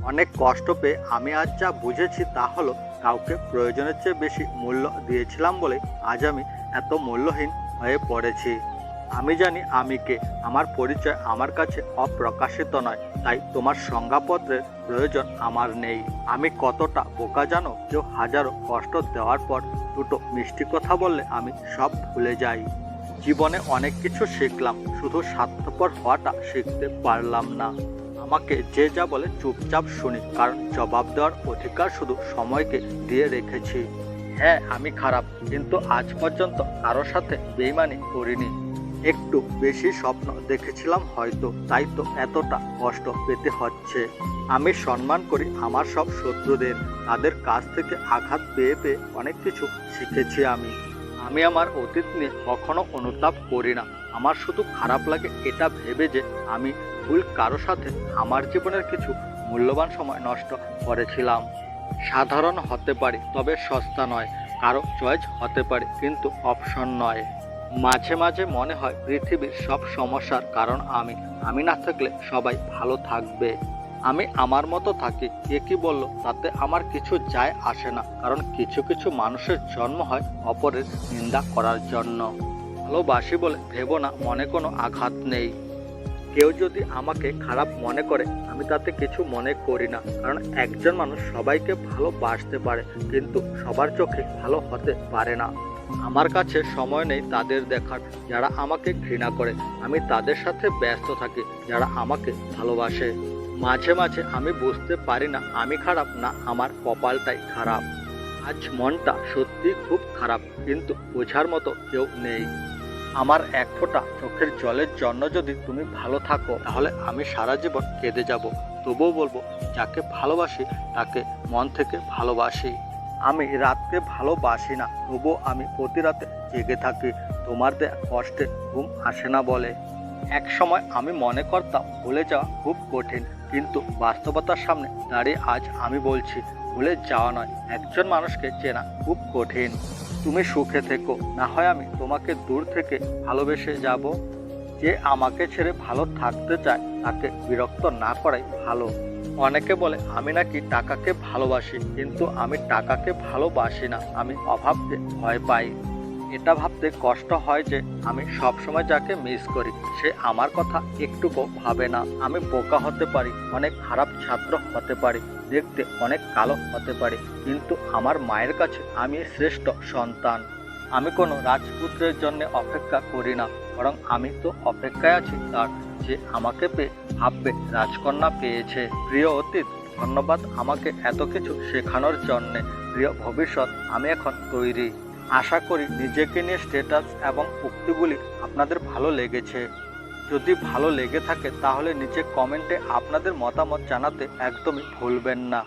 অনেক কষ্ট পেয়ে আমি আজ যা বুঝেছি তা হলো কাউকে প্রয়োজনের চেয়ে বেশি মূল্য দিয়েছিলাম বলে আজ আমি এত মূল্যহীন হয়ে পড়েছি। আমি জানি আমি কে, আমার পরিচয় আমার কাছে অপ্রকাশিত নয়, তাই তোমার সংজ্ঞাপত্রের প্রয়োজন আমার নেই। আমি কতটা বোকা জানো, কেউ হাজারো কষ্ট দেওয়ার পর দুটো মিষ্টি কথা বললে আমি সব ভুলে যাই। জীবনে অনেক কিছু শিখলাম, শুধু স্বার্থপর হওয়াটা শিখতে পারলাম না। আমাকে যে যা বলে চুপচাপ শুনি, কারণ জবাব দেওয়ার অধিকার শুধু সময়কে দিয়ে রেখেছি। হ্যাঁ, আমি খারাপ, কিন্তু আজ পর্যন্ত কারোর সাথে বেইমানি করিনি। একটু বেশি স্বপ্ন দেখেছিলাম হয়তো, তাই তো এতটা কষ্ট পেতে হচ্ছে। আমি সম্মান করি আমার সব শত্রুদের, তাদের কাছ থেকে আঘাত পেয়ে পেয়ে অনেক কিছু শিখেছি আমি। আমি আমার অতীত নিয়ে কখনো অনুতাপ করি না। আমার শুধু খারাপ লাগে এটা ভেবে যে আমি ভুল কারো সাথে আমার জীবনের কিছু মূল্যবান সময় নষ্ট করেছিলাম। সাধারণ হতে পারি তবে সস্তা নয়, কারো চয়েস হতে পারে কিন্তু অপশন নয়। মাঝে মাঝে মনে হয় পৃথিবীর সব সমস্যার কারণ আমি না থাকলে সবাই ভালো থাকবে। আমি আমার মতো থাকি, কে কি বলল তাতে আমার কিছু যায় আসে না, কারণ কিছু কিছু মানুষের জন্ম হয় অপরের নিন্দা করার জন্য। ভালোবাসি বলে ভেবো না মনে কোনো আঘাত নেই। কেউ যদি আমাকে খারাপ মনে করে আমি তাতে কিছু মনে করি না, কারণ একজন মানুষ সবাইকে ভালোবাসতে পারে কিন্তু সবার চোখে ভালো হতে পারে না। আমার কাছে সময় নেই তাদের দেখার যারা আমাকে ঘৃণা করে, আমি তাদের সাথে ব্যস্ত থাকি যারা আমাকে ভালোবাসে। মাঝে মাঝে আমি বুঝতে পারি না আমি খারাপ না আমার কপালটাই খারাপ। আজ মনটা সত্যি খুব খারাপ, কিন্তু বোঝার মতো কেউ নেই। আমার এক ফোঁটা চোখের জলের জন্য যদি তুমি ভালো থাকো তাহলে আমি সারা জীবন কেঁদে যাব, তবুও বলবো যাকে ভালোবাসি তাকে মন থেকে ভালোবাসি। আমি রাতকে ভালোবাসি না, তবুও আমি প্রতি রাতে জেগে থাকি, তোমার দেয়া কষ্টে ঘুম আসে না বলে। এক সময় আমি মনে করতাম ভুলে যাওয়া খুব কঠিন, কিন্তু বাস্তবতার সামনে দাঁড়িয়ে আজ আমি বলছি ভুলে যাওয়া নয়, একজন মানুষকে চেনা খুব কঠিন। তুমি সুখে থেকো, না হয় আমি তোমাকে দূর থেকে ভালোবেসে যাব। যে আমাকে ছেড়ে ভালো থাকতে চায় তাকে বিরক্ত না করাই ভালো। অনেকে বলে আমি নাকি টাকাকে ভালোবাসি, কিন্তু আমি টাকাকে ভালোবাসি না, আমি অভাবকে ভয় পাই। এটা ভাবতে কষ্ট হয় যে আমি সবসময় যাকে মিস করি সে আমার কথা একটুকু ভাবে না। আমি বোকা হতে পারি, অনেক খারাপ ছাত্র হতে পারি, দেখতে অনেক কালো হতে পারি, কিন্তু আমার মায়ের কাছে আমি শ্রেষ্ঠ সন্তান। আমি কোনো রাজপুত্রের জন্য অপেক্ষা করি না, বরং আমি তো অপেক্ষায় আছি তার, যে আমাকে পেয়ে ভাববে রাজকন্যা পেয়েছে। প্রিয় অতীত, ধন্যবাদ আমাকে এত কিছু শেখানোর জন্যে। প্রিয় ভবিষ্যৎ, আমি এখন তৈরি। আশা করি নিজেকে নিয়ে স্ট্যাটাস এবং উক্তিগুলি আপনাদের ভালো লেগেছে। যদি ভালো লেগে থাকে তাহলে নিচে কমেন্টে আপনাদের মতামত জানাতে একদমই ভুলবেন না।